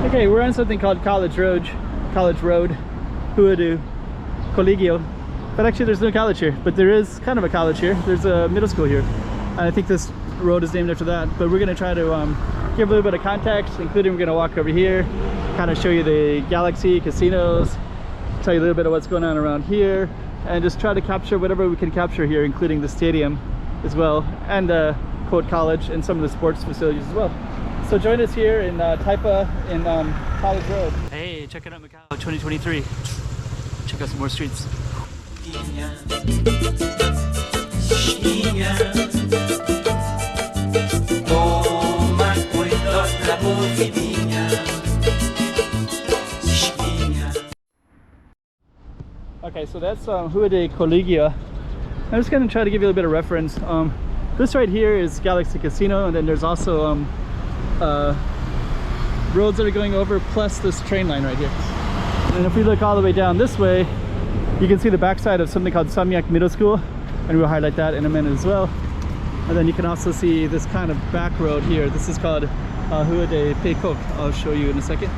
Okay, we're on something called College Road, Huadu, Colégio. But actually there's no college here, but there is kind of a college here. There's a middle school here. And I think this road is named after that. But we're gonna try to give a little bit of context, including we're gonna walk over here, kind of show you the Galaxy casinos, tell you a little bit of what's going on around here, and just try to capture whatever we can capture here, including the stadium as well, and the Quote College and some of the sports facilities as well. So join us here in Taipa in College Road. Hey, check it out Macau 2023. Check out some more streets. Okay, so that's Huadu Colégio. I'm just going to try to give you a little bit of reference. This right here is Galaxy Casino, and then there's also roads that are going over, plus this train line right here. And if we look all the way down this way, you can see the backside of something called Samyak Middle School, and we'll highlight that in a minute as well. And then you can also see this kind of back road here. This is called Huadu Peikok. I'll show you in a second.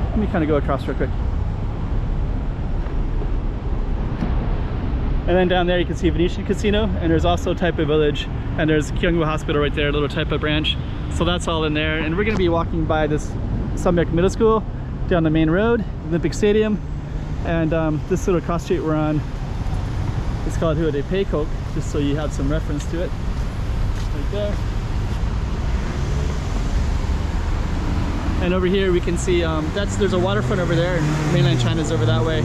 Let me kind of go across real quick. And then down there you can see Venetian Casino, and there's also Taipa Village, and there's Kyungwoo Hospital right there, a little Taipa branch. So that's all in there, and we're going to be walking by this Samyak Middle School, down the main road, Olympic Stadium, and this little cross street we're on, it's called Huadu Peikok, just so you have some reference to it. Right there. And over here we can see, there's a waterfront over there, and mainland China's over that way,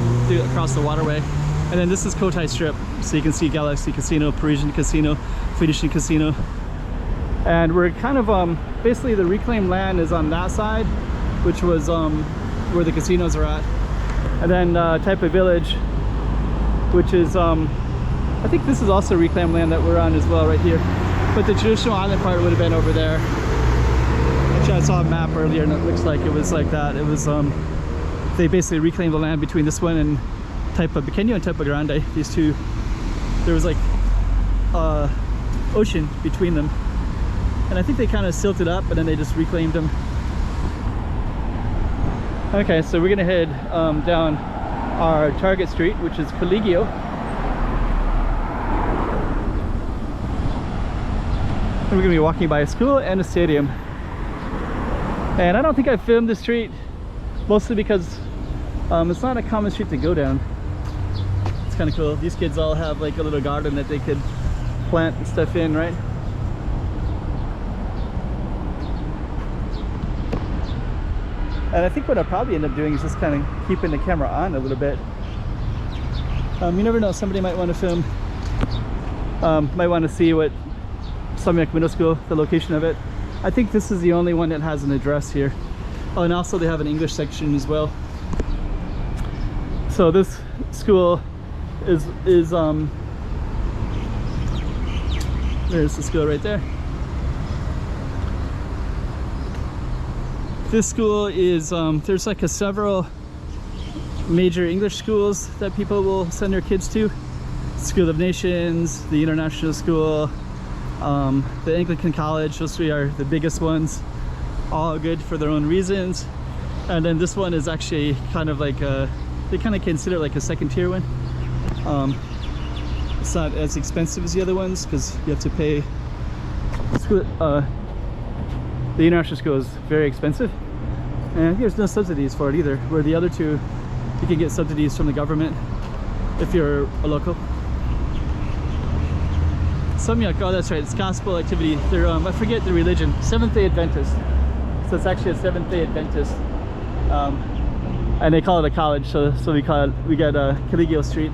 across the waterway. And then this is Cotai Strip, so you can see Galaxy Casino, Parisian Casino, Venetian Casino. And we're kind of, basically the reclaimed land is on that side, which was where the casinos are at. And then Taipa Village, which is, I think this is also reclaimed land that we're on as well right here. But the traditional island part would have been over there. Actually, I saw a map earlier and it looks like it was like that. It was, they basically reclaimed the land between this one and Taipa Pequeño and Taipa Grande. These two, there was like ocean between them, and I think they kind of silted up, but then they just reclaimed them. Okay, so we're gonna head down our target street, which is Colégio. And we're gonna be walking by a school and a stadium. And I don't think I filmed the street, mostly because it's not a common street to go down. It's kind of cool. These kids all have like a little garden that they could plant stuff in, right? And I think what I'll probably end up doing is just kind of keeping the camera on a little bit. You never know, somebody might want to film, might want to see what Samyak Middle School, the location of it. I think this is the only one that has an address here. Oh, and also they have an English section as well. So this school is there's the school right there. This school is there's like several major English schools that people will send their kids to. School of Nations, the International School, the Anglican College. Those three are the biggest ones, all good for their own reasons. And then this one is actually kind of like they kind of consider it like a second tier one. It's not as expensive as the other ones because you have to pay. The international school is very expensive, and there's no subsidies for it either, where the other two you can get subsidies from the government if you're a local. Samyak, oh that's right, it's gospel activity. They're I forget the religion, Seventh-day Adventist. So it's actually a Seventh-day Adventist, and they call it a college. So we got Colégio Street,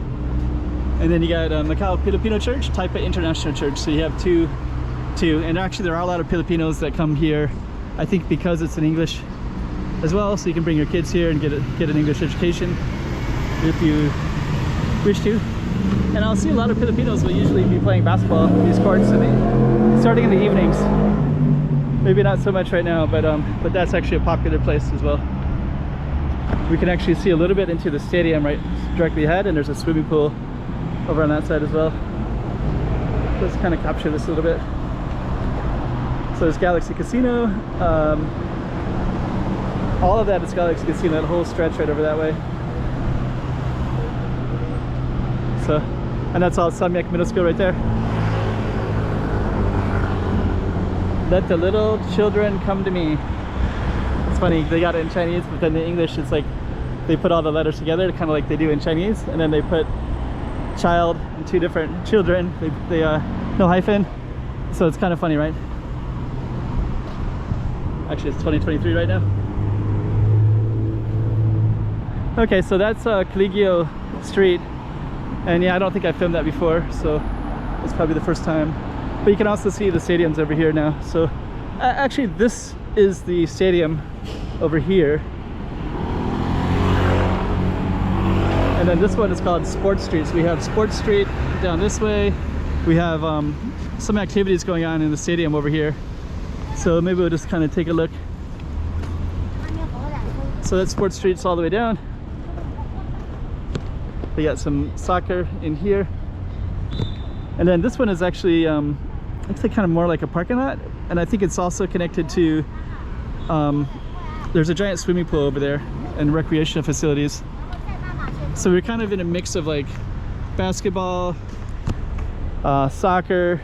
and then you got Macau Filipino Church, Taipa International Church. So you have two, and actually there are a lot of Filipinos that come here, I think because it's in English as well, so you can bring your kids here and get an English education if you wish to. And I'll see a lot of Filipinos will usually be playing basketball in these courts, starting in the evenings. Maybe not so much right now, but that's actually a popular place as well. We can actually see a little bit into the stadium right directly ahead, and there's a swimming pool over on that side as well. Let's kind of capture this a little bit. So there's Galaxy Casino, All of that is Colégio. You can see that whole stretch right over that way. So, and that's all Samyak Middle School right there. Let the little children come to me. It's funny, they got it in Chinese, but then in English it's like they put all the letters together, kind of like they do in Chinese, and then they put child and two different children. They no hyphen, so it's kind of funny, right? Actually, it's 2023 right now. Okay, so that's Colégio Street, and yeah, I don't think I filmed that before, so it's probably the first time. But you can also see the stadiums over here now. So actually, this is the stadium over here. And then this one is called Sports Street. So we have Sports Street down this way. We have some activities going on in the stadium over here. So maybe we'll just kind of take a look. So that's Sports Street's all the way down. They got some soccer in here. And then this one is actually, looks like kind of more like a parking lot. And I think it's also connected to, there's a giant swimming pool over there and recreational facilities. So we're kind of in a mix of like basketball, soccer.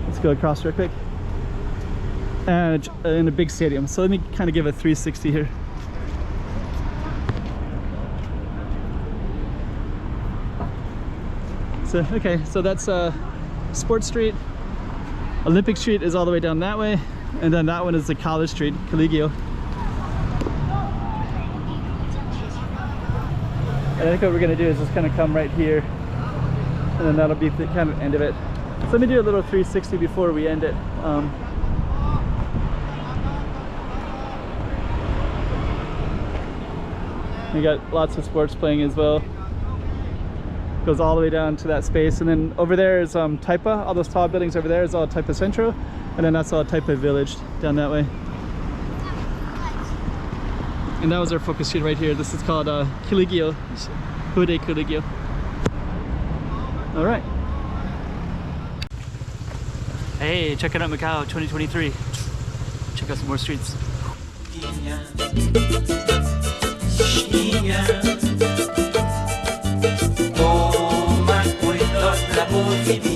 Let's go across real quick. And in a big stadium. So let me kind of give a 360 here. So, okay, so that's Sports Street. Olympic Street is all the way down that way. And then that one is the College Street, Colégio. And I think what we're gonna do is just kind of come right here, and then that'll be the kind of end of it. So let me do a little 360 before we end it. We got lots of sports playing as well. Goes all the way down to that space, and then over there is Taipa. All those tall buildings over there is all Taipa Central, and then that's all Taipa Village down that way. And that was our focus street right here. This is called Colégio, Hude Colégio. All right. Hey, check it out, Macau 2023. Check out some more streets. Toma cuidado la